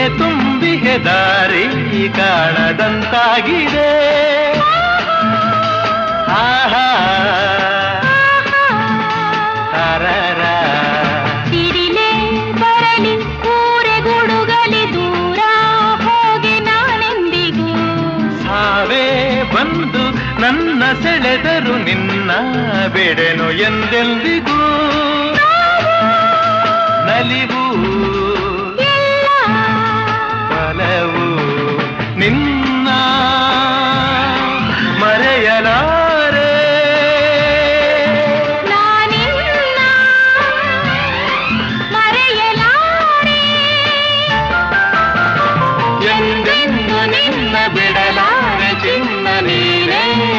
ನೀನೆ ತುಂಬಿ ಹೆದಾರಿ ಕಾಣದಂತಾಗಿದೆ. ಆಹಾ ತಾರಾರ ತಿರಿಲೆ ಬರಲಿ ಊರೆ ಗುಡುಗಲಿ ದೂರ ಹೋಗಿ ನಾನೆಂದಿಗೂ ಸಾವೇ ಬಂದು ನನ್ನ ಸೆಳೆದರು ನಿನ್ನ ಬಿಡೆನು ಎಂದೆಂದಿಗೂ. ನಲಿವು ಬಲವು ನಿನ್ನ ಮರೆಯಲ